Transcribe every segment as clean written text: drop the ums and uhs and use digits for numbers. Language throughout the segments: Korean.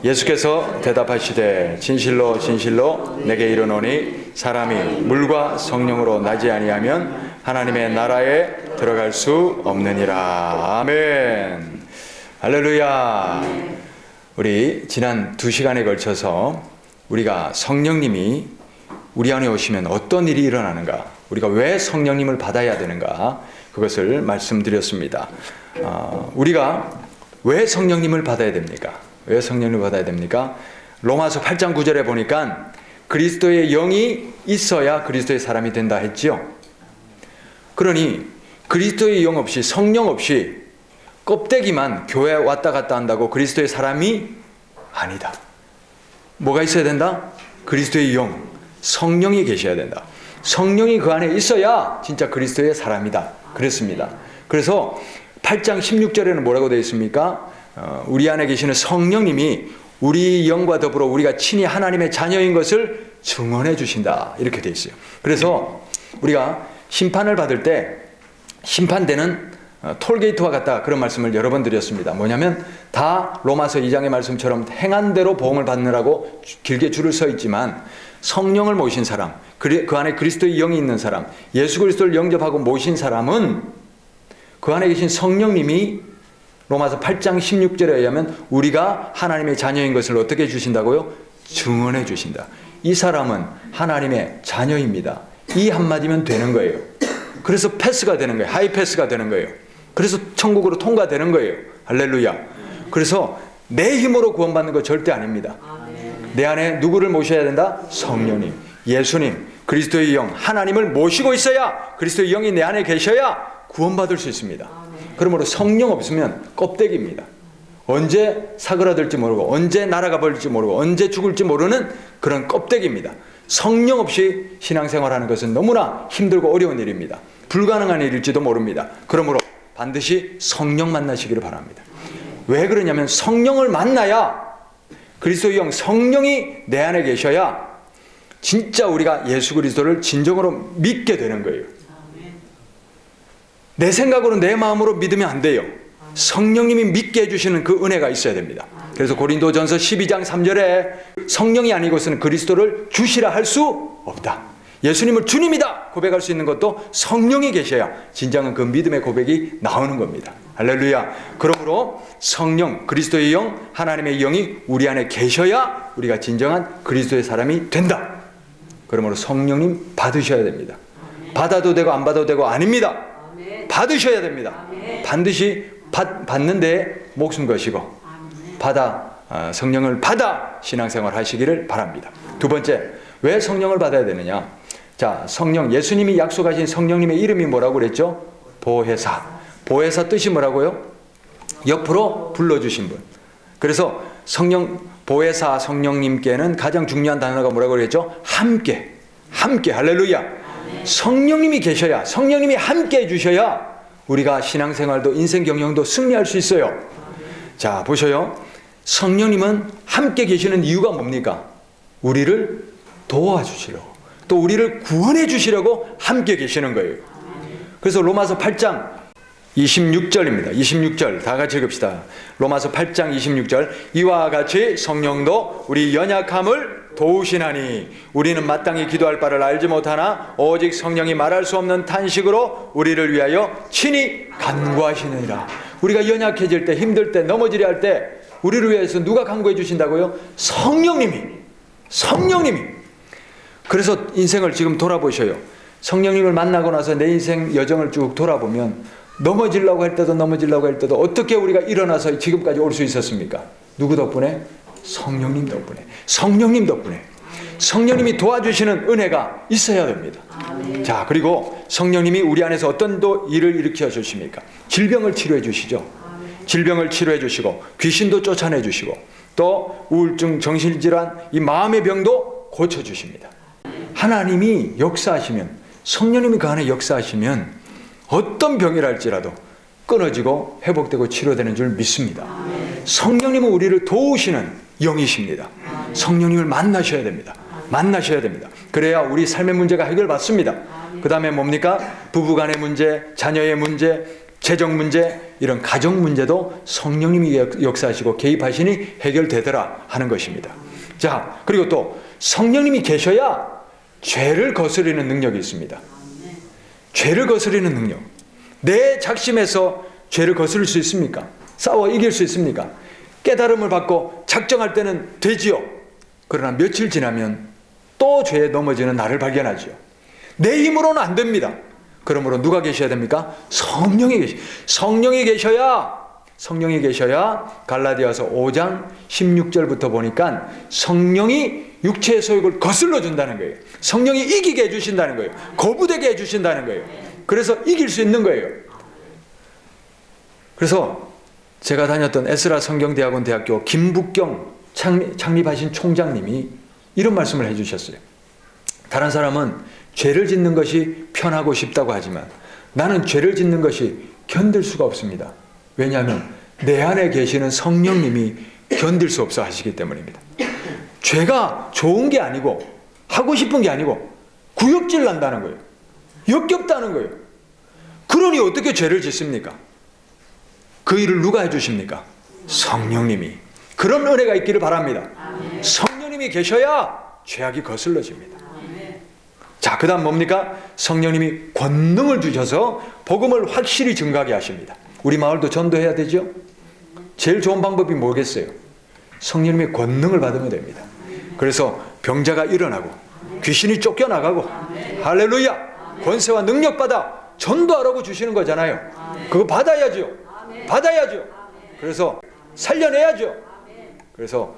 예수께서 대답하시되 진실로 진실로 내게 이르노니 사람이 물과 성령으로 나지 아니하면 하나님의 나라에 들어갈 수 없느니라. 아멘. 할렐루야. 우리 지난 2시간에 걸쳐서 우리가 성령님이 우리 안에 오시면 어떤 일이 일어나는가, 우리가 왜 성령님을 받아야 되는가, 그것을 말씀드렸습니다. 우리가 왜 성령님을 받아야 됩니까? 왜 성령님을 받아야 됩니까? 로마서 8장 9절에 보니까 그리스도의 영이 있어야 그리스도의 사람이 된다 했지요. 그러니 그리스도의 영 없이, 성령 없이 껍데기만 교회에 왔다 갔다 한다고 그리스도의 사람이 아니다. 뭐가 있어야 된다? 그리스도의 영, 성령이 계셔야 된다. 성령이 그 안에 있어야 진짜 그리스도의 사람이다 그랬습니다. 그래서 8장 16절에는 뭐라고 되어 있습니까? 우리 안에 계시는 성령님이 우리 영과 더불어 우리가 친히 하나님의 자녀인 것을 증언해 주신다, 이렇게 되어 있어요. 그래서 우리가 심판을 받을 때 심판대는 톨게이트와 같다, 그런 말씀을 여러 번 드렸습니다. 뭐냐면 다 로마서 2장의 말씀처럼 행한 대로 보응을 받느라고 길게 줄을 서 있지만 성령을 모신 사람, 그 안에 그리스도의 영이 있는 사람, 예수 그리스도를 영접하고 모신 사람은 그 안에 계신 성령님이 로마서 8장 16절에 의하면 우리가 하나님의 자녀인 것을 어떻게 해주신다고요? 증언해 주신다. 이 사람은 하나님의 자녀입니다. 이 한마디면 되는 거예요. 그래서 패스가 되는 거예요. 하이 패스가 되는 거예요. 그래서 천국으로 통과되는 거예요. 할렐루야. 그래서 내 힘으로 구원받는 거 절대 아닙니다. 내 안에 누구를 모셔야 된다? 성령님, 예수님, 그리스도의 영, 하나님을 모시고 있어야, 그리스도의 영이 내 안에 계셔야 구원받을 수 있습니다. 그러므로 성령 없으면 껍데기입니다. 언제 사그라들지 모르고, 언제 날아가 버릴지 모르고, 언제 죽을지 모르는 그런 껍데기입니다. 성령 없이 신앙생활하는 것은 너무나 힘들고 어려운 일입니다. 불가능한 일일지도 모릅니다. 그러므로 반드시 성령 만나시기를 바랍니다. 왜 그러냐면 성령을 만나야, 그리스도의 영, 성령이 내 안에 계셔야 진짜 우리가 예수 그리스도를 진정으로 믿게 되는 거예요. 내 생각으로, 내 마음으로 믿으면 안 돼요. 성령님이 믿게 해주시는 그 은혜가 있어야 됩니다. 그래서 고린도전서 12장 3절에 성령이 아니고서는 그리스도를 주시라 할 수 없다. 예수님을 주님이다 고백할 수 있는 것도 성령이 계셔야 진정한 그 믿음의 고백이 나오는 겁니다. 할렐루야. 그러므로 성령, 그리스도의 영, 하나님의 영이 우리 안에 계셔야 우리가 진정한 그리스도의 사람이 된다. 그러므로 성령님 받으셔야 됩니다. 받아도 되고 안 받아도 되고 아닙니다. 받으셔야 됩니다. 반드시 받는데 목숨 거시고 성령을 받아 신앙생활 하시기를 바랍니다. 두 번째, 왜 성령을 받아야 되느냐? 자, 성령, 예수님이 약속하신 성령님의 이름이 뭐라고 그랬죠? 보혜사. 보혜사 뜻이 뭐라고요? 옆으로 불러주신 분. 그래서 보혜사 성령님께는 가장 중요한 단어가 뭐라고 그랬죠? 함께. 할렐루야. 성령님이 계셔야, 성령님이 함께 해주셔야 우리가 신앙생활도 인생 경영도 승리할 수 있어요. 자, 보셔요. 성령님은 함께 계시는 이유가 뭡니까? 우리를 도와주시려고, 또 우리를 구원해 주시려고 함께 계시는 거예요. 그래서 로마서 8장 26절입니다. 26절 다 같이 읽읍시다. 로마서 8장 26절. 이와 같이 성령도 우리 연약함을 도우시나니 우리는 마땅히 기도할 바를 알지 못하나 오직 성령이 말할 수 없는 탄식으로 우리를 위하여 친히 간구하시느니라. 우리가 연약해질 때, 힘들 때, 넘어지려 할 때 우리를 위해서 누가 간구해 주신다고요? 성령님이. 그래서 인생을 지금 돌아보셔요. 성령님을 만나고 나서 내 인생 여정을 쭉 돌아보면 넘어지려고 할 때도 어떻게 우리가 일어나서 지금까지 올 수 있었습니까? 누구 덕분에? 성령님 덕분에. 성령님이 도와주시는 은혜가 있어야 됩니다. 자, 그리고 성령님이 우리 안에서 어떤 일을 일으켜 주십니까? 질병을 치료해 주시죠. 질병을 치료해 주시고 귀신도 쫓아내 주시고 또 우울증, 정신질환, 이 마음의 병도 고쳐 주십니다. 하나님이 역사하시면, 성령님이 그 안에 역사하시면 어떤 병이랄지라도 끊어지고 회복되고 치료되는 줄 믿습니다. 성령님은 우리를 도우시는 영이십니다. 성령님을 만나셔야 됩니다. 그래야 우리 삶의 문제가 해결받습니다. 그 다음에 뭡니까? 부부간의 문제, 자녀의 문제, 재정 문제, 이런 가정 문제도 성령님이 역사하시고 개입하시니 해결되더라 하는 것입니다. 자, 그리고 또 성령님이 계셔야 죄를 거스르는 능력이 있습니다. 죄를 거스르는 능력. 내 작심에서 죄를 거스를 수 있습니까? 싸워 이길 수 있습니까? 깨달음을 받고 작정할 때는 되지요. 그러나 며칠 지나면 또 죄에 넘어지는 나를 발견하지요. 내 힘으로는 안 됩니다. 그러므로 누가 계셔야 됩니까? 성령이 계셔야 갈라디아서 5장 16절부터 보니까 성령이 육체의 소욕을 거슬러 준다는 거예요. 성령이 이기게 해주신다는 거예요. 거부되게 해주신다는 거예요. 그래서 이길 수 있는 거예요. 그래서 제가 다녔던 에스라 성경대학원 대학교 김북경 창립하신 총장님이 이런 말씀을 해주셨어요. 다른 사람은 죄를 짓는 것이 편하고 쉽다고 하지만 나는 죄를 짓는 것이 견딜 수가 없습니다. 왜냐하면 내 안에 계시는 성령님이 견딜 수 없어 하시기 때문입니다. 죄가 좋은 게 아니고 하고 싶은 게 아니고 구역질 난다는 거예요. 역겹다는 거예요. 그러니 어떻게 죄를 짓습니까? 그 일을 누가 해주십니까? 성령님이. 그런 은혜가 있기를 바랍니다. 성령님이 계셔야 죄악이 거슬러집니다. 자, 그 다음 뭡니까? 성령님이 권능을 주셔서 복음을 확실히 증가하게 하십니다. 우리 마을도 전도해야 되죠? 제일 좋은 방법이 뭐겠어요? 성령님의 권능을 받으면 됩니다. 그래서 병자가 일어나고 귀신이 쫓겨나가고 할렐루야! 권세와 능력 받아 전도하라고 주시는 거잖아요. 그거 받아야죠. 그래서 살려내야죠. 그래서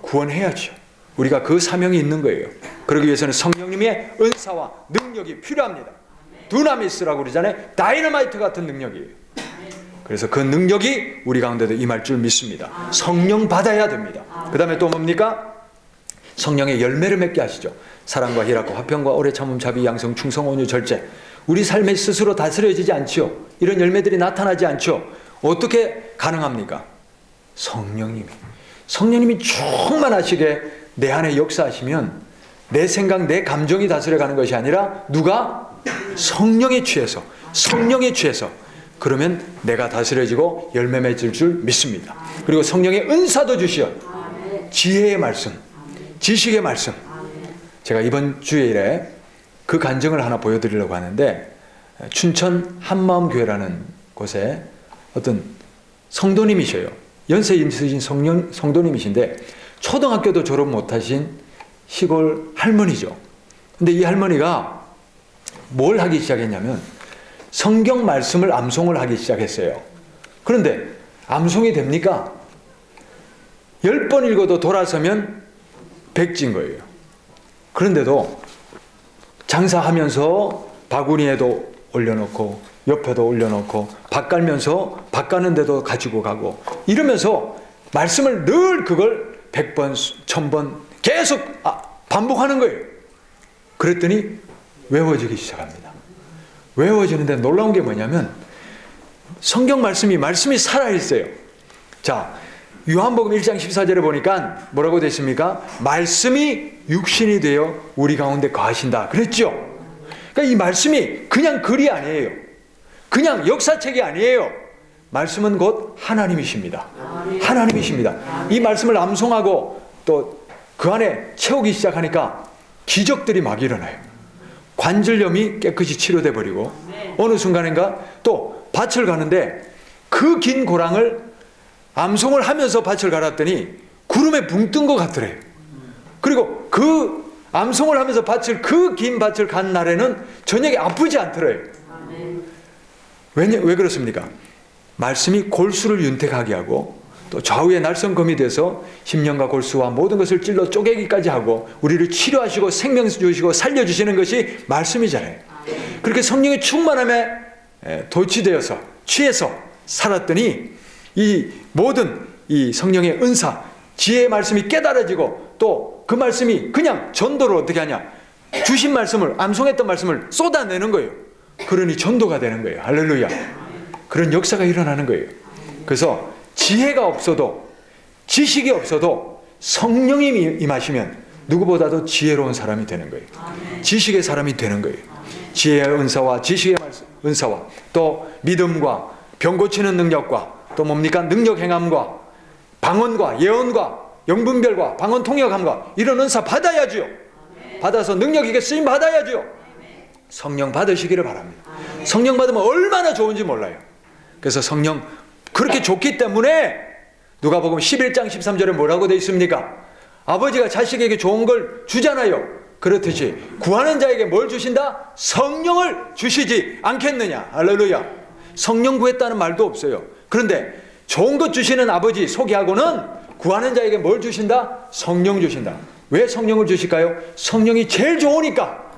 구원해야죠. 우리가 그 사명이 있는 거예요. 그러기 위해서는 성령님의 은사와 능력이 필요합니다. 두나미스라고 그러잖아요. 다이너마이트 같은 능력이에요. 그래서 그 능력이 우리 가운데도 임할 줄 믿습니다. 성령 받아야 됩니다. 그 다음에 또 뭡니까? 성령의 열매를 맺게 하시죠. 사랑과 희락과 화평과 오래 참음 자비 양성 충성 온유 절제. 우리 삶에 스스로 다스려지지 않지요. 이런 열매들이 나타나지 않죠. 어떻게 가능합니까? 성령님이 충만하시게 내 안에 역사하시면 내 생각, 내 감정이 다스려가는 것이 아니라 누가? 성령에 취해서 그러면 내가 다스려지고 열매 맺을 줄 믿습니다. 그리고 성령의 은사도 주시어 지혜의 말씀, 지식의 말씀. 제가 이번 주일에 그 간증을 하나 보여드리려고 하는데 춘천 한마음교회라는 곳에 어떤 성도님이셔요. 연세 있으신 성도님이신데 초등학교도 졸업 못하신 시골 할머니죠. 근데 이 할머니가 뭘 하기 시작했냐면 성경 말씀을 암송을 하기 시작했어요. 그런데 암송이 됩니까? 10번 읽어도 돌아서면 백지인 거예요. 그런데도 장사하면서 바구니에도 올려놓고 옆에도 올려놓고 밥 갈면서 밥 가는데도 가지고 가고 이러면서 말씀을 늘 그걸 100번, 1000번 계속 반복하는 거예요. 그랬더니 외워지기 시작합니다. 외워지는데 놀라운 게 뭐냐면 성경 말씀이 살아있어요. 자, 요한복음 1장 14절에 보니까 뭐라고 되어 있습니까? 말씀이 육신이 되어 우리 가운데 거하신다 그랬죠. 그러니까 이 말씀이 그냥 글이 아니에요. 그냥 역사책이 아니에요. 말씀은 곧 하나님이십니다. 하나님이십니다. 이 말씀을 암송하고 또 그 안에 채우기 시작하니까 기적들이 막 일어나요. 관절염이 깨끗이 치료돼 버리고 어느 순간인가 또 밭을 가는데 그 긴 고랑을 암송을 하면서 밭을 갈았더니 구름에 붕 뜬 것 같더래요. 그리고 그 암송을 하면서 그 긴 밭을 간 날에는 저녁에 아프지 않더래요. 왜 그렇습니까? 말씀이 골수를 윤택하게 하고 또 좌우에 날성검이 돼서 심령과 골수와 모든 것을 찔러 쪼개기까지 하고 우리를 치료하시고 생명 주시고 살려주시는 것이 말씀이잖아요. 그렇게 성령의 충만함에 도취되어서 취해서 살았더니 이 모든 이 성령의 은사, 지혜의 말씀이 깨달아지고 또 그 말씀이 그냥 전도를 어떻게 하냐? 주신 말씀을, 암송했던 말씀을 쏟아내는 거예요. 그러니 전도가 되는 거예요. 할렐루야. 그런 역사가 일어나는 거예요. 그래서 지혜가 없어도 지식이 없어도 성령이 임하시면 누구보다도 지혜로운 사람이 되는 거예요. 지식의 사람이 되는 거예요. 지혜의 은사와 지식의 은사와 또 믿음과 병 고치는 능력과 또 뭡니까? 능력 행함과 방언과 예언과 영분별과 방언 통역함과 이런 은사 받아야지요. 받아서 능력 있게 쓰임 받아야지요. 성령 받으시기를 바랍니다. 성령 받으면 얼마나 좋은지 몰라요. 그래서 성령 그렇게 좋기 때문에 누가복음 11장 13절에 뭐라고 되어 있습니까? 아버지가 자식에게 좋은 걸 주잖아요. 그렇듯이 구하는 자에게 뭘 주신다? 성령을 주시지 않겠느냐. 할렐루야. 성령 구했다는 말도 없어요. 그런데 좋은 것 주시는 아버지 소개하고는 구하는 자에게 뭘 주신다? 성령 주신다. 왜 성령을 주실까요? 성령이 제일 좋으니까.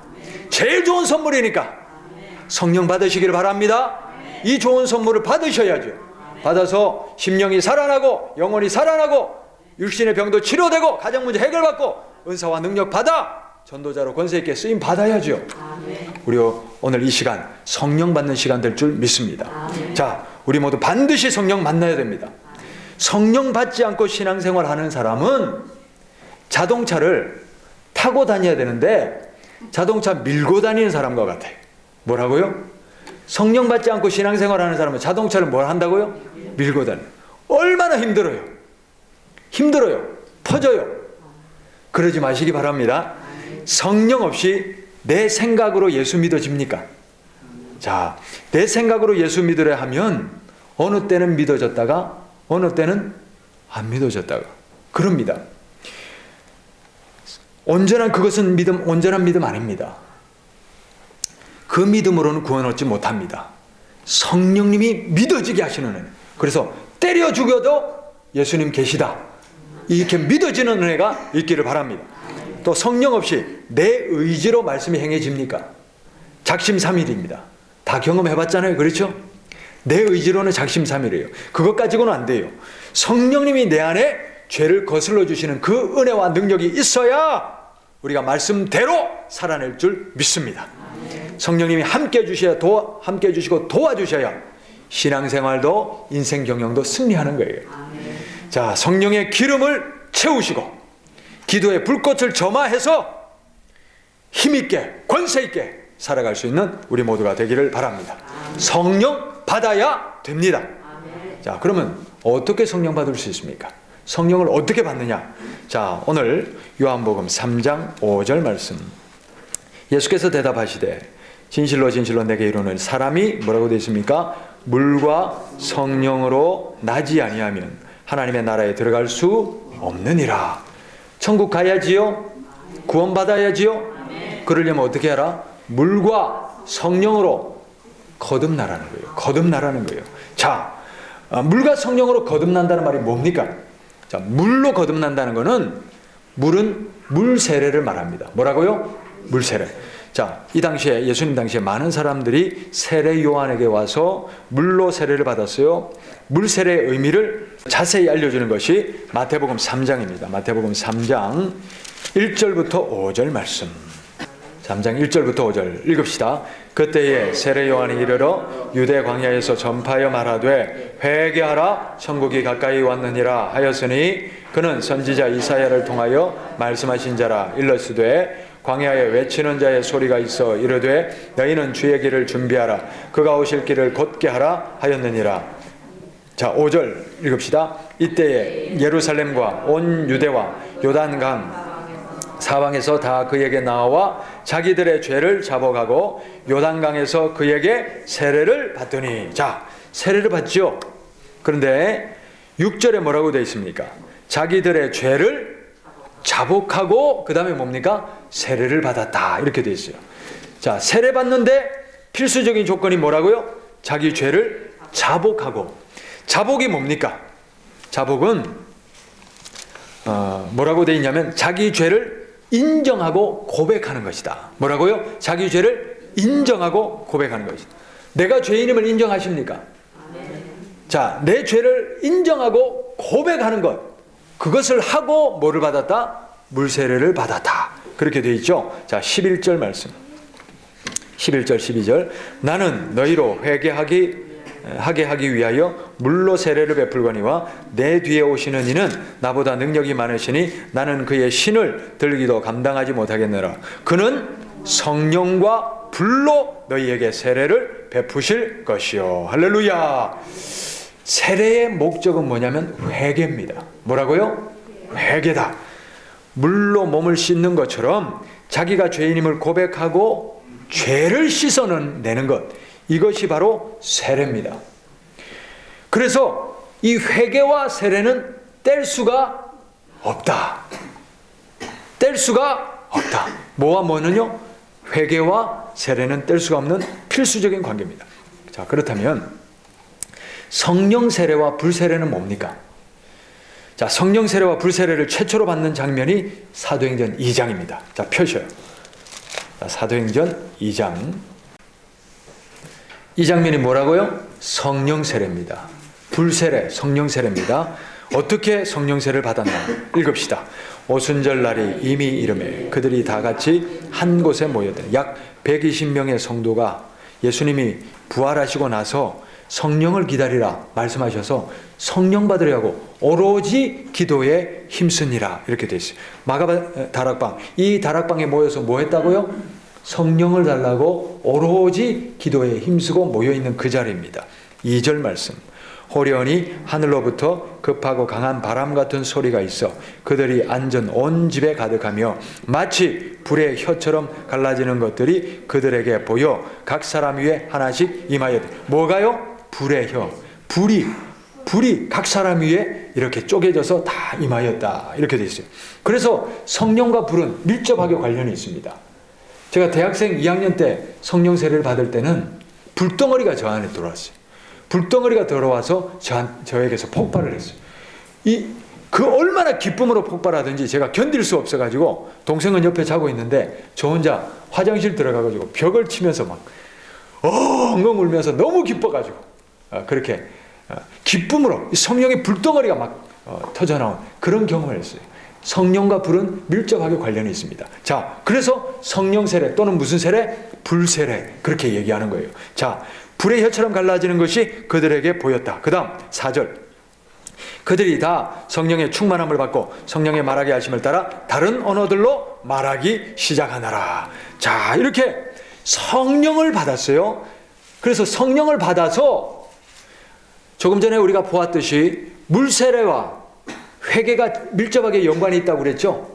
제일 좋은 선물이니까. 성령 받으시기를 바랍니다. 이 좋은 선물을 받으셔야죠. 받아서 심령이 살아나고 영혼이 살아나고 육신의 병도 치료되고 가정 문제 해결받고 은사와 능력 받아 전도자로 권세 있게 쓰임 받아야죠. 우리 오늘 이 시간 성령 받는 시간 될 줄 믿습니다. 자, 우리 모두 반드시 성령 만나야 됩니다. 성령 받지 않고 신앙생활 하는 사람은 자동차를 타고 다녀야 되는데 자동차 밀고 다니는 사람과 같아요. 뭐라고요? 성령 받지 않고 신앙생활 하는 사람은 자동차를 뭘 한다고요? 밀고 다녀요. 얼마나 힘들어요. 힘들어요. 퍼져요. 그러지 마시기 바랍니다. 성령 없이 내 생각으로 예수 믿어집니까? 자, 내 생각으로 예수 믿으려 하면 어느 때는 믿어졌다가 어느 때는 안 믿어졌다가 그럽니다. 그것은 온전한 믿음 아닙니다. 그 믿음으로는 구원 얻지 못합니다. 성령님이 믿어지게 하시는 은혜. 그래서 때려 죽여도 예수님 계시다. 이렇게 믿어지는 은혜가 있기를 바랍니다. 또 성령 없이 내 의지로 말씀이 행해집니까? 작심삼일입니다. 다 경험해봤잖아요. 그렇죠? 내 의지로는 작심삼일이에요. 그것 가지고는 안 돼요. 성령님이 내 안에 죄를 거슬러 주시는 그 은혜와 능력이 있어야 우리가 말씀대로 살아낼 줄 믿습니다. 성령님이 함께 해주시고 도와주셔야 신앙생활도 인생 경영도 승리하는 거예요. 자, 성령의 기름을 채우시고 기도의 불꽃을 점화해서 힘있게 권세있게 살아갈 수 있는 우리 모두가 되기를 바랍니다. 성령 받아야 됩니다. 자, 그러면 어떻게 성령 받을 수 있습니까? 성령을 어떻게 받느냐? 자, 오늘 요한복음 3장 5절 말씀. 예수께서 대답하시되 진실로 진실로 내게 이르노니 사람이 뭐라고 되어 있습니까? 물과 성령으로 나지 아니하면 하나님의 나라에 들어갈 수 없느니라. 천국 가야지요? 구원받아야지요? 그러려면 어떻게 하라? 물과 성령으로 거듭나라는 거예요. 거듭나라는 거예요. 자, 물과 성령으로 거듭난다는 말이 뭡니까? 자, 물로 거듭난다는 것은 물은 물 세례를 말합니다. 뭐라고요? 물 세례. 자, 이 당시에 예수님 당시에 많은 사람들이 세례 요한에게 와서 물로 세례를 받았어요. 물 세례의 의미를 자세히 알려주는 것이 마태복음 3장입니다. 마태복음 3장 1절부터 5절 말씀. 3장 1절부터 5절 읽읍시다. 그때에 세례 요한이 이르러 유대 광야에서 전파하여 말하되 회개하라 천국이 가까이 왔느니라 하였으니 그는 선지자 이사야를 통하여 말씀하신 자라. 일러스되 광야에 외치는 자의 소리가 있어 이르되 너희는 주의 길을 준비하라 그가 오실 길을 곧게 하라 하였느니라. 자, 5절 읽읍시다. 이때에 예루살렘과 온 유대와 요단강 사방에서 다 그에게 나와 자기들의 죄를 자복하고 요단강에서 그에게 세례를 받더니. 자, 세례를 받죠. 그런데 6절에 뭐라고 되어 있습니까? 자기들의 죄를 자복하고 그 다음에 뭡니까? 세례를 받았다. 이렇게 되어 있어요. 자, 세례 받는데 필수적인 조건이 뭐라고요? 자기 죄를 자복하고. 자복이 뭡니까? 자복은 뭐라고 되어 있냐면 자기 죄를 인정하고 고백하는 것이다. 뭐라고요? 자기 죄를 인정하고 고백하는 것이다. 내가 죄인임을 인정하십니까? 자, 내 죄를 인정하고 고백하는 것, 그것을 하고 뭐를 받았다? 물세례를 받았다. 그렇게 되어 있죠. 자, 11절 말씀. 11절 12절. 나는 너희로 하게 하기 위하여 물로 세례를 베풀거니와 내 뒤에 오시는 이는 나보다 능력이 많으시니 나는 그의 신을 들기도 감당하지 못하겠느라. 그는 성령과 불로 너희에게 세례를 베푸실 것이요. 할렐루야. 세례의 목적은 뭐냐면 회개입니다. 뭐라고요? 회개다. 물로 몸을 씻는 것처럼 자기가 죄인임을 고백하고 죄를 씻어내는 것, 이것이 바로 세례입니다. 그래서 이 회개와 세례는 뗄 수가 없다. 뗄 수가 없다. 뭐와 뭐는요? 회개와 세례는 뗄 수가 없는 필수적인 관계입니다. 자, 그렇다면 성령 세례와 불세례는 뭡니까? 자, 성령 세례와 불세례를 최초로 받는 장면이 사도행전 2장입니다. 자, 펴셔요. 자, 사도행전 2장. 이 장면이 뭐라고요? 성령 세례입니다. 불세례, 성령 세례입니다. 어떻게 성령 세례를 받았나? 읽읍시다. 오순절 날이 이미 이르매 그들이 다 같이 한 곳에 모였더니 약 120명의 성도가 예수님이 부활하시고 나서 성령을 기다리라 말씀하셔서 성령 받으려고 오로지 기도에 힘쓰니라 이렇게 되어 있어요. 마가 다락방, 이 다락방에 모여서 뭐 했다고요? 성령을 달라고 오로지 기도에 힘쓰고 모여있는 그 자리입니다. 2절 말씀. 호련히 하늘로부터 급하고 강한 바람 같은 소리가 있어 그들이 앉은 온 집에 가득하며 마치 불의 혀처럼 갈라지는 것들이 그들에게 보여 각 사람 위에 하나씩 임하였다. 뭐가요? 불의 혀. 불이 각 사람 위에 이렇게 쪼개져서 다 임하였다. 이렇게 되어 있어요. 그래서 성령과 불은 밀접하게 관련이 있습니다. 제가 대학생 2학년 때 성령 세례를 받을 때는 불덩어리가 저 안에 들어왔어요. 불덩어리가 들어와서 저에게서 폭발을 했어요. 그 얼마나 기쁨으로 폭발하든지 제가 견딜 수 없어가지고 동생은 옆에 자고 있는데 저 혼자 화장실 들어가가지고 벽을 치면서 막 엉엉 울면서 너무 기뻐가지고 그렇게 기쁨으로 성령의 불덩어리가 막 터져나온 그런 경험을 했어요. 성령과 불은 밀접하게 관련이 있습니다. 자, 그래서 성령 세례 또는 무슨 세례? 불세례 그렇게 얘기하는 거예요. 자, 불의 혀처럼 갈라지는 것이 그들에게 보였다. 그 다음 4절. 그들이 다 성령의 충만함을 받고 성령의 말하게 하심을 따라 다른 언어들로 말하기 시작하더라. 자, 이렇게 성령을 받았어요. 그래서 성령을 받아서 조금 전에 우리가 보았듯이 물세례와 회개가 밀접하게 연관이 있다고 그랬죠.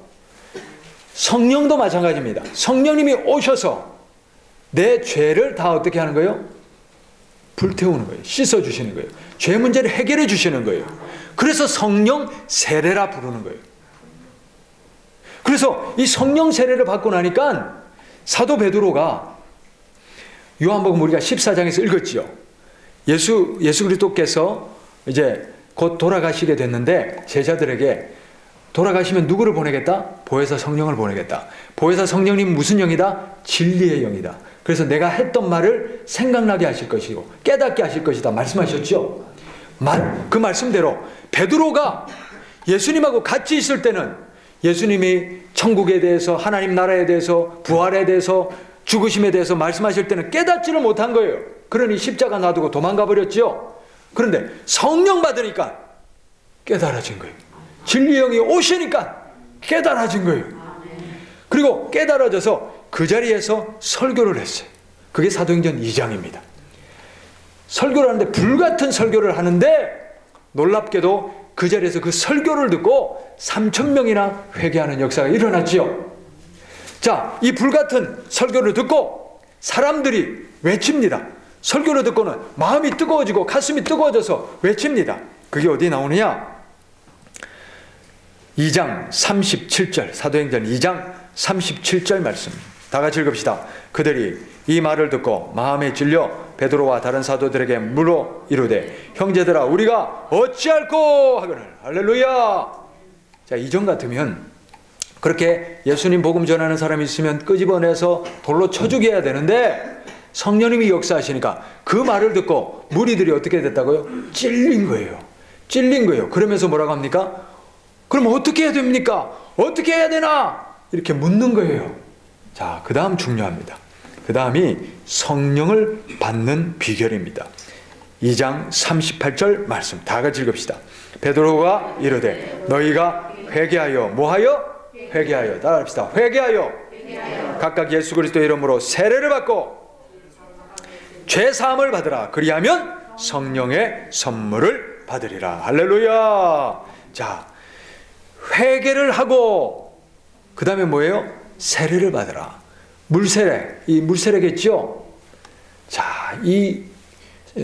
성령도 마찬가지입니다. 성령님이 오셔서 내 죄를 다 어떻게 하는 거예요? 불태우는 거예요. 씻어주시는 거예요. 죄 문제를 해결해 주시는 거예요. 그래서 성령 세례라 부르는 거예요. 그래서 이 성령 세례를 받고 나니까 사도 베드로가 요한복음 우리가 14장에서 읽었지요. 예수 그리스도께서 이제 곧 돌아가시게 됐는데 제자들에게 돌아가시면 누구를 보내겠다? 보혜사 성령을 보내겠다. 보혜사 성령님 무슨 영이다? 진리의 영이다. 그래서 내가 했던 말을 생각나게 하실 것이고 깨닫게 하실 것이다 말씀하셨죠. 그 말씀대로 베드로가 예수님하고 같이 있을 때는 예수님이 천국에 대해서 하나님 나라에 대해서 부활에 대해서 죽으심에 대해서 말씀하실 때는 깨닫지를 못한 거예요. 그러니 십자가 놔두고 도망가 버렸죠. 그런데 성령 받으니까 깨달아진 거예요. 진리의 영이 오시니까 깨달아진 거예요. 그리고 깨달아져서 그 자리에서 설교를 했어요. 그게 사도행전 2장입니다. 설교를 하는데 불같은 설교를 하는데 놀랍게도 그 자리에서 그 설교를 듣고 3,000명이나 회개하는 역사가 일어났지요. 자, 이 불같은 설교를 듣고 사람들이 외칩니다. 설교를 듣고는 마음이 뜨거워지고 가슴이 뜨거워져서 외칩니다. 그게 어디 나오느냐? 2장 37절, 사도행전 2장 37절 말씀. 다 같이 읽읍시다. 그들이 이 말을 듣고 마음에 찔려 베드로와 다른 사도들에게 물어 이르되 형제들아 우리가 어찌할꼬 하거늘. 할렐루야. 자, 이전 같으면 그렇게 예수님 복음 전하는 사람이 있으면 끄집어내서 돌로 쳐 죽여야 되는데 성령님이 역사하시니까 그 말을 듣고 무리들이 어떻게 됐다고요? 찔린 거예요. 찔린 거예요. 그러면서 뭐라고 합니까? 그럼 어떻게 해야 됩니까? 어떻게 해야 되나? 이렇게 묻는 거예요. 자, 그 다음 중요합니다. 그 다음이 성령을 받는 비결입니다. 2장 38절 말씀 다 같이 읽읍시다. 베드로가 이르되 너희가 회개하여 뭐하여? 회개하여. 따라 합시다. 회개하여. 각각 예수 그리스도 이름으로 세례를 받고 죄 사함을 받으라. 그리하면 성령의 선물을 받으리라. 할렐루야. 자, 회개를 하고 그 다음에 뭐예요? 세례를 받으라. 물세례, 이 물세례겠죠? 자, 이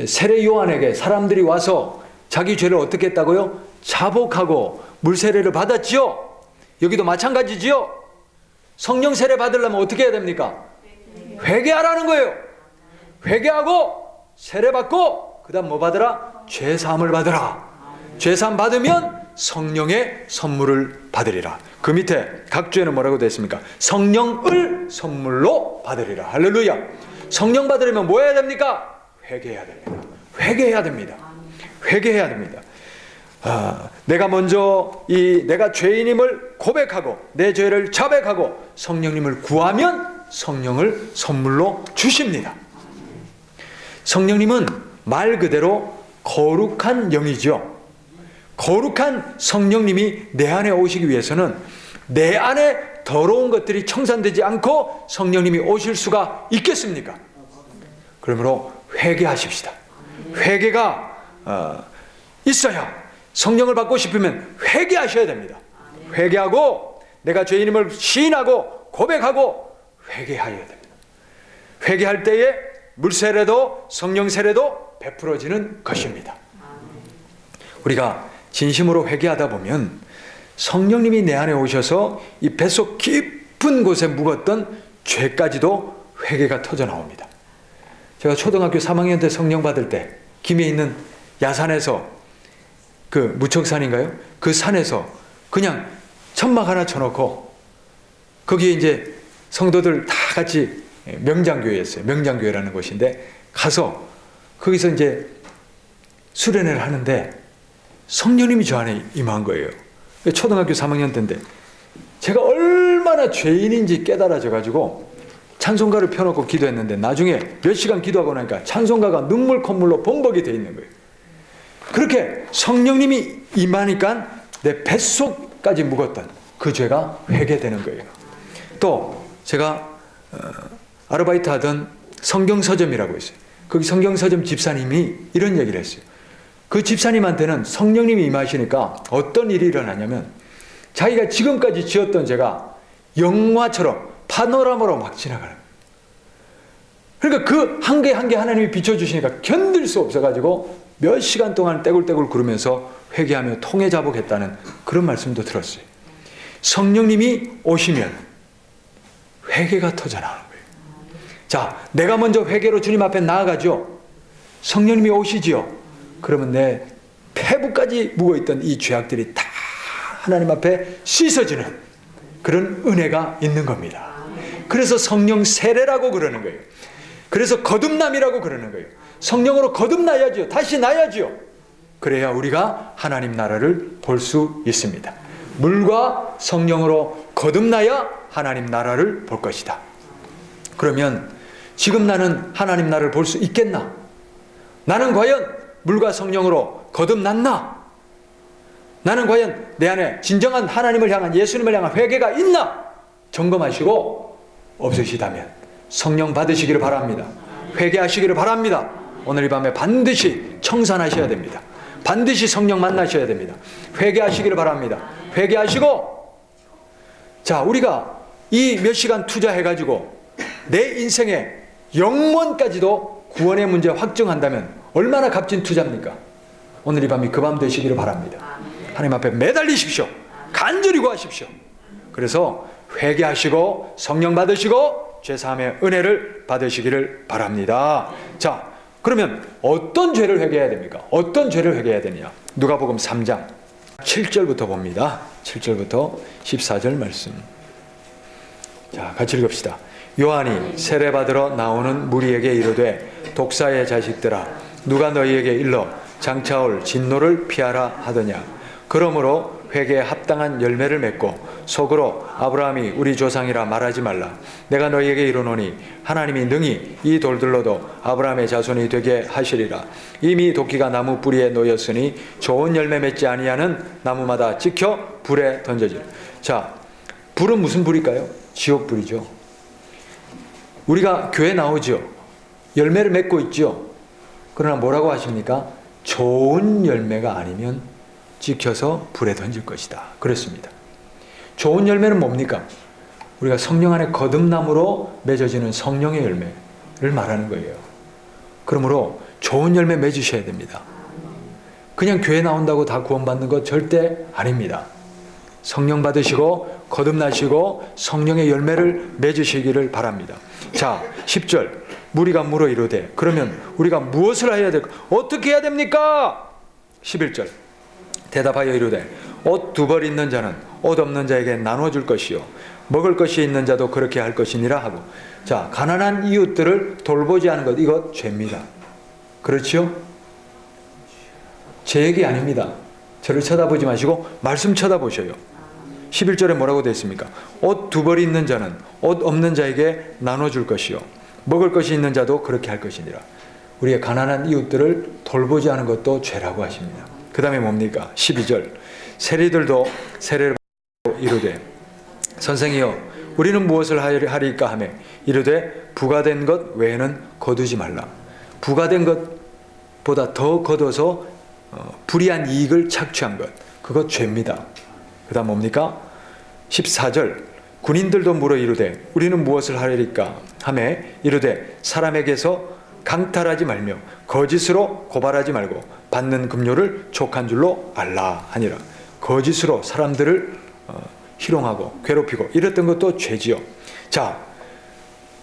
세례 요한에게 사람들이 와서 자기 죄를 어떻게 했다고요? 자복하고 물세례를 받았지요? 여기도 마찬가지지요? 성령 세례 받으려면 어떻게 해야 됩니까? 회개하라는 거예요. 회개하고 세례 받고 그 다음 뭐 받으라? 죄사함을 받으라. 죄사함 받으면 성령의 선물을 받으리라. 그 밑에 각 죄는 뭐라고 되어 있습니까? 성령을 선물로 받으리라. 할렐루야. 성령 받으려면 뭐 해야 됩니까? 회개해야 됩니다. 회개해야 됩니다. 회개해야 됩니다. 내가 먼저 내가 죄인임을 고백하고 내 죄를 자백하고 성령님을 구하면 성령을 선물로 주십니다. 성령님은 말 그대로 거룩한 영이죠. 거룩한 성령님이 내 안에 오시기 위해서는 내 안에 더러운 것들이 청산되지 않고 성령님이 오실 수가 있겠습니까? 그러므로 회개하십시다. 회개가 있어야 성령을 받고 싶으면 회개하셔야 됩니다. 회개하고 내가 죄인임을 시인하고 고백하고 회개하여야 됩니다. 회개할 때에 물세례도 성령 세례도 베풀어지는 것입니다. 우리가 진심으로 회개하다 보면 성령님이 내 안에 오셔서 이 뱃속 깊은 곳에 묵었던 죄까지도 회개가 터져 나옵니다. 제가 초등학교 3학년 때 성령 받을 때 김해 있는 야산에서 그 무척산인가요? 그 산에서 그냥 천막 하나 쳐놓고 거기에 이제 성도들 다 같이 명장교회였어요. 명장교회라는 곳인데 가서 거기서 이제 수련회를 하는데 성령님이 저 안에 임한 거예요. 초등학교 3학년 때인데 제가 얼마나 죄인인지 깨달아져 가지고 찬송가를 펴놓고 기도했는데 나중에 몇 시간 기도하고 나니까 찬송가가 눈물 콧물로 범벅이 돼 있는 거예요. 그렇게 성령님이 임하니까 내 뱃속까지 묵었던 그 죄가 회개되는 거예요. 또 제가 아르바이트 하던 성경서점이라고 있어요. 거기 성경서점 집사님이 이런 얘기를 했어요. 그 집사님한테는 성령님이 임하시니까 어떤 일이 일어나냐면 자기가 지금까지 지었던 죄가 영화처럼 파노라마로 막 지나가는 거예요. 그러니까 그 한 개 한 개 하나님이 비춰주시니까 견딜 수 없어가지고 몇 시간 동안 떼굴떼굴 구르면서 회개하며 통해 자복했다는 그런 말씀도 들었어요. 성령님이 오시면 회개가 터져 나오는 거예요. 자, 내가 먼저 회개로 주님 앞에 나아가죠. 성령님이 오시지요. 그러면 내 폐부까지 묵어있던 이 죄악들이 다 하나님 앞에 씻어지는 그런 은혜가 있는 겁니다. 그래서 성령 세례라고 그러는 거예요. 그래서 거듭남이라고 그러는 거예요. 성령으로 거듭나야지요. 다시 나야지요. 그래야 우리가 하나님 나라를 볼 수 있습니다. 물과 성령으로 거듭나야 하나님 나라를 볼 것이다. 그러면 지금 나는 하나님 나라를 볼 수 있겠나? 나는 과연 물과 성령으로 거듭났나? 나는 과연 내 안에 진정한 하나님을 향한 예수님을 향한 회개가 있나? 점검하시고 없으시다면 성령 받으시기를 바랍니다. 회개하시기를 바랍니다. 오늘 이 밤에 반드시 청산하셔야 됩니다. 반드시 성령 만나셔야 됩니다. 회개하시기를 바랍니다. 회개하시고, 자, 우리가 이 몇 시간 투자해가지고 내 인생의 영원까지도 구원의 문제 확정한다면 얼마나 값진 투자입니까? 오늘 이 밤이 그 밤 되시기를 바랍니다. 하나님 앞에 매달리십시오. 간절히 구하십시오. 그래서 회개하시고 성령 받으시고 죄사함의 은혜를 받으시기를 바랍니다. 자, 그러면 어떤 죄를 회개해야 됩니까? 어떤 죄를 회개해야 되느냐? 누가복음 3장 7절부터 봅니다. 7절부터 14절 말씀. 자, 같이 읽읍시다. 요한이 세례받으러 나오는 무리에게 이르되 독사의 자식들아 누가 너희에게 일러 장차올 진노를 피하라 하더냐. 그러므로 회개에 합당한 열매를 맺고 속으로 아브라함이 우리 조상이라 말하지 말라. 내가 너희에게 이르노니 하나님이 능히 이 돌들로도 아브라함의 자손이 되게 하시리라. 이미 도끼가 나무 뿌리에 놓였으니 좋은 열매 맺지 아니하는 나무마다 찍혀 불에 던져지라. 자, 불은 무슨 불일까요? 지옥불이죠. 우리가 교회 나오죠. 열매를 맺고 있죠. 그러나 뭐라고 하십니까? 좋은 열매가 아니면 찍혀서 불에 던질 것이다. 그랬습니다. 좋은 열매는 뭡니까? 우리가 성령 안에 거듭남으로 맺어지는 성령의 열매를 말하는 거예요. 그러므로 좋은 열매 맺으셔야 됩니다. 그냥 교회 나온다고 다 구원받는 것 절대 아닙니다. 성령 받으시고 거듭나시고 성령의 열매를 맺으시기를 바랍니다. 자, 10절. 무리가 물어 이르되 그러면 우리가 무엇을 해야 될까? 어떻게 해야 됩니까? 11절. 대답하여 이르되 옷 두 벌 있는 자는 옷 없는 자에게 나눠줄 것이요 먹을 것이 있는 자도 그렇게 할 것이니라 하고. 자, 가난한 이웃들을 돌보지 않은 것, 이거 죄입니다. 그렇지요? 제 얘기 아닙니다. 저를 쳐다보지 마시고 말씀 쳐다보셔요. 11절에 뭐라고 되어 있습니까? 옷 두 벌이 있는 자는 옷 없는 자에게 나눠줄 것이요 먹을 것이 있는 자도 그렇게 할 것이니라. 우리의 가난한 이웃들을 돌보지 않은 것도 죄라고 하십니다. 그 다음에 뭡니까? 12절. 세리들도 세례를 받고 이르되 선생이여 우리는 무엇을 하리까 하며 이르되 부가된 것 외에는 거두지 말라. 부가된 것보다 더 거둬서 불이한 이익을 착취한 것, 그것 죄입니다. 그 다음 뭡니까? 14절. 군인들도 물어 이르되 우리는 무엇을 하리까 하며 이르되 사람에게서 강탈하지 말며 거짓으로 고발하지 말고 받는 급료를 족한 줄로 알라 하니라. 거짓으로 사람들을 희롱하고 괴롭히고 이랬던 것도 죄지요. 자,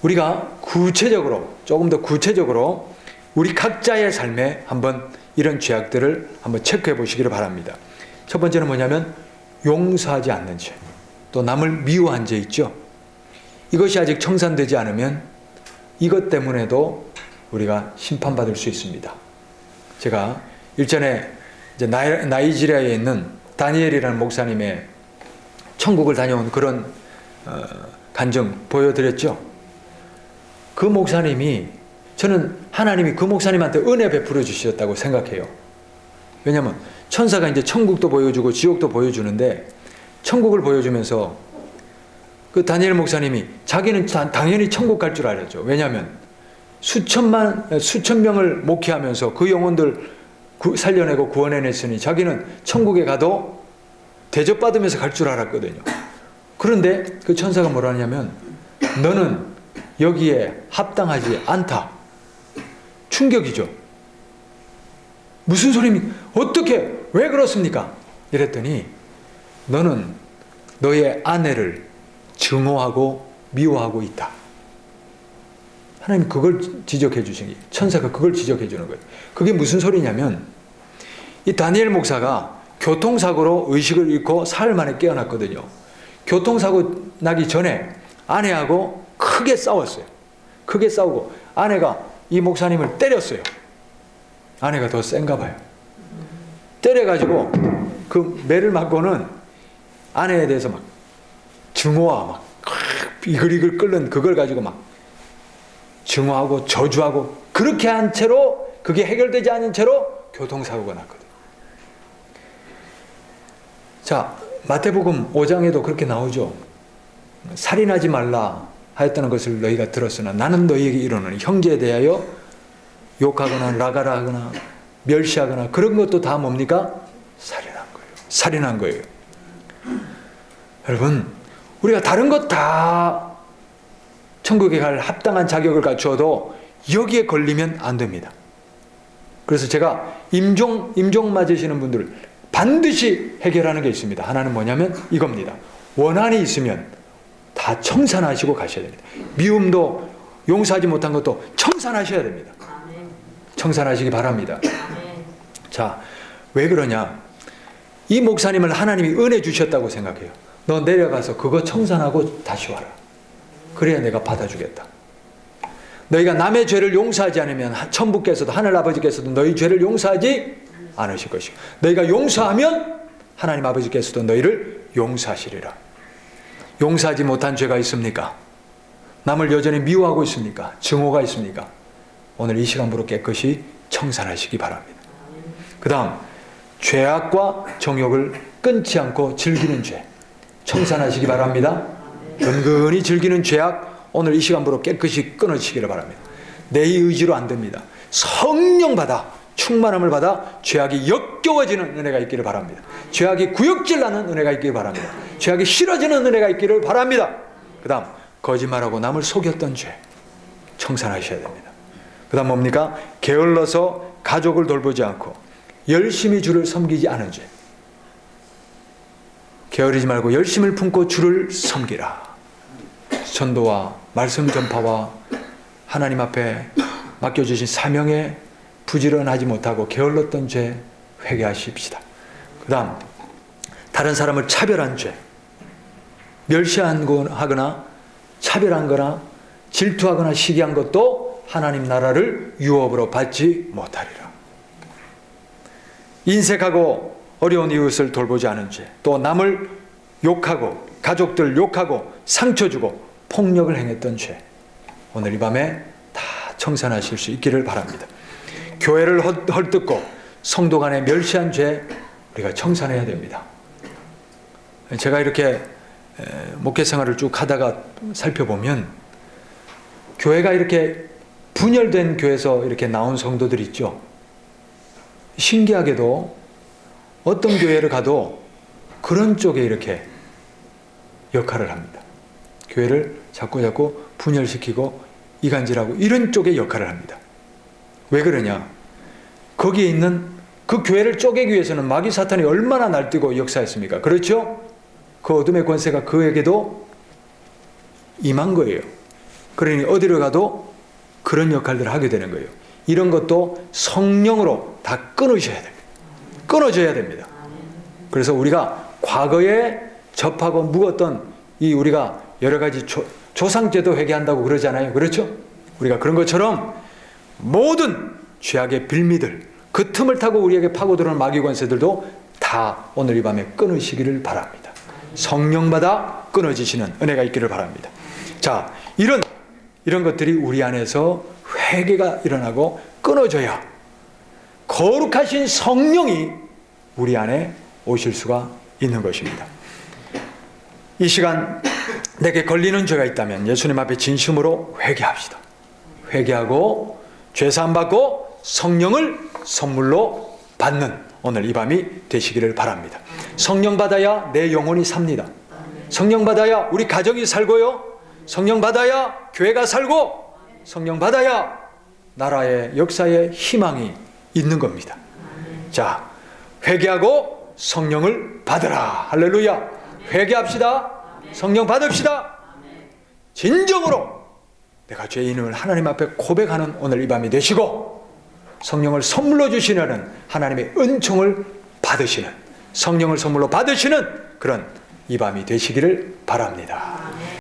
우리가 구체적으로, 조금 더 구체적으로 우리 각자의 삶에 한번 이런 죄악들을 한번 체크해 보시기를 바랍니다. 첫 번째는 뭐냐면 용서하지 않는 죄, 또 남을 미워한 죄 있죠. 이것이 아직 청산되지 않으면 이것 때문에도 우리가 심판받을 수 있습니다. 제가 일전에 이제 나이지리아에 있는 다니엘이라는 목사님의 천국을 다녀온 그런 간증 보여드렸죠. 그 목사님이, 저는 하나님이 그 목사님한테 은혜 베풀어 주셨다고 생각해요. 왜냐하면 천사가 이제 천국도 보여주고 지옥도 보여주는데, 천국을 보여주면서 그 다니엘 목사님이 자기는 당연히 천국 갈 줄 알았죠. 왜냐하면 수천 명을 목회하면서 그 영혼들 살려내고 구원해냈으니 자기는 천국에 가도 대접받으면서 갈 줄 알았거든요. 그런데 그 천사가 뭐라 하냐면 너는 여기에 합당하지 않다. 충격이죠. 무슨 소리입니까? 어떻게, 왜 그렇습니까? 이랬더니 너는 너의 아내를 증오하고 미워하고 있다. 하나님 그걸 지적해 주시니, 천사가 그걸 지적해 주는 거예요. 그게 무슨 소리냐면 이 다니엘 목사가 교통사고로 의식을 잃고 사흘 만에 깨어났거든요. 교통사고 나기 전에 아내하고 크게 싸웠어요. 크게 싸우고 아내가 이 목사님을 때렸어요. 아내가 더 센가 봐요. 때려가지고 그 매를 맞고는 아내에 대해서 막 증오와 막 이글이글 끓는 그걸 가지고 막 증오하고 저주하고, 그렇게 한 채로, 그게 해결되지 않은 채로 교통사고가 났거든요. 자, 마태복음 5장에도 그렇게 나오죠. 살인하지 말라 하였다는 것을 너희가 들었으나 나는 너희에게 이르노니 형제에 대하여 욕하거나 나가라 하거나 멸시하거나 그런 것도 다 뭡니까? 살인한 거예요. 살인한 거예요. 여러분, 우리가 다른 것 다 천국에 갈 합당한 자격을 갖추어도 여기에 걸리면 안 됩니다. 그래서 제가 임종 맞으시는 분들을 반드시 해결하는 게 있습니다. 하나는 뭐냐면 이겁니다. 원한이 있으면 다 청산하시고 가셔야 됩니다. 미움도 용서하지 못한 것도 청산하셔야 됩니다. 청산하시기 바랍니다. 자, 왜 그러냐? 이 목사님을 하나님이 은혜 주셨다고 생각해요. 너 내려가서 그거 청산하고 다시 와라. 그래야 내가 받아주겠다. 너희가 남의 죄를 용서하지 않으면 천부께서도 하늘 아버지께서도 너희 죄를 용서하지 않으실 것이고, 너희가 용서하면 하나님 아버지께서도 너희를 용서하시리라. 용서하지 못한 죄가 있습니까? 남을 여전히 미워하고 있습니까? 증오가 있습니까? 오늘 이 시간부로 깨끗이 청산하시기 바랍니다. 그 다음, 죄악과 정욕을 끊지 않고 즐기는 죄 청산하시기 바랍니다. 은근히 즐기는 죄악 오늘 이 시간부로 깨끗이 끊어지시기를 바랍니다. 내 의지로 안 됩니다. 성령 받아 충만함을 받아 죄악이 역겨워지는 은혜가 있기를 바랍니다. 죄악이 구역질 나는 은혜가 있기를 바랍니다. 죄악이 싫어지는 은혜가 있기를 바랍니다. 그 다음 거짓말하고 남을 속였던 죄 청산하셔야 됩니다. 그 다음 뭡니까? 게을러서 가족을 돌보지 않고 열심히 주를 섬기지 않은 죄. 게으르지 말고 열심을 품고 주를 섬기라. 전도와 말씀 전파와 하나님 앞에 맡겨주신 사명에 부지런하지 못하고 게을렀던 죄 회개하십시다. 그 다음 다른 사람을 차별한 죄, 멸시하거나 차별한 질투하거나 시기한 것도 하나님 나라를 유업으로 받지 못하리라. 인색하고 어려운 이웃을 돌보지 않은 죄, 또 남을 욕하고 가족들 욕하고 상처 주고 폭력을 행했던 죄, 오늘 이 밤에 다 청산하실 수 있기를 바랍니다. 교회를 헐뜯고 성도 간에 멸시한 죄 우리가 청산해야 됩니다. 제가 이렇게 목회 생활을 쭉 하다가 살펴보면 교회가 이렇게 분열된 교회에서 이렇게 나온 성도들 있죠. 신기하게도 어떤 교회를 가도 그런 쪽에 이렇게 역할을 합니다. 교회를 자꾸 분열시키고 이간질하고 이런 쪽의 역할을 합니다. 왜 그러냐? 거기에 있는 그 교회를 쪼개기 위해서는 마귀 사탄이 얼마나 날뛰고 역사했습니까? 그렇죠? 그 어둠의 권세가 그에게도 임한 거예요. 그러니 어디로 가도 그런 역할들을 하게 되는 거예요. 이런 것도 성령으로 다 끊으셔야 됩니다. 끊어져야 됩니다. 그래서 우리가 과거에 접하고 묵었던 이 우리가 여러 가지 조상제도 회개한다고 그러잖아요. 그렇죠? 우리가 그런 것처럼 모든 죄악의 빌미들, 그 틈을 타고 우리에게 파고들어오는 마귀 권세들도 다 오늘 이 밤에 끊으시기를 바랍니다. 성령마다 끊어지시는 은혜가 있기를 바랍니다. 자, 이런 것들이 우리 안에서 회개가 일어나고 끊어져야 거룩하신 성령이 우리 안에 오실 수가 있는 것입니다. 이 시간 내게 걸리는 죄가 있다면 예수님 앞에 진심으로 회개합시다. 회개하고 죄사함 받고 성령을 선물로 받는 오늘 이 밤이 되시기를 바랍니다. 성령 받아야 내 영혼이 삽니다. 성령 받아야 우리 가정이 살고요. 성령 받아야 교회가 살고 성령 받아야 나라의 역사의 희망이 있는 겁니다. 자, 회개하고 성령을 받으라. 할렐루야. 회개합시다. 성령 받읍시다. 진정으로 내가 죄인임을 하나님 앞에 고백하는 오늘 이 밤이 되시고 성령을 선물로 주시는 하나님의 은총을 받으시는 성령을 선물로 받으시는 그런 이 밤이 되시기를 바랍니다.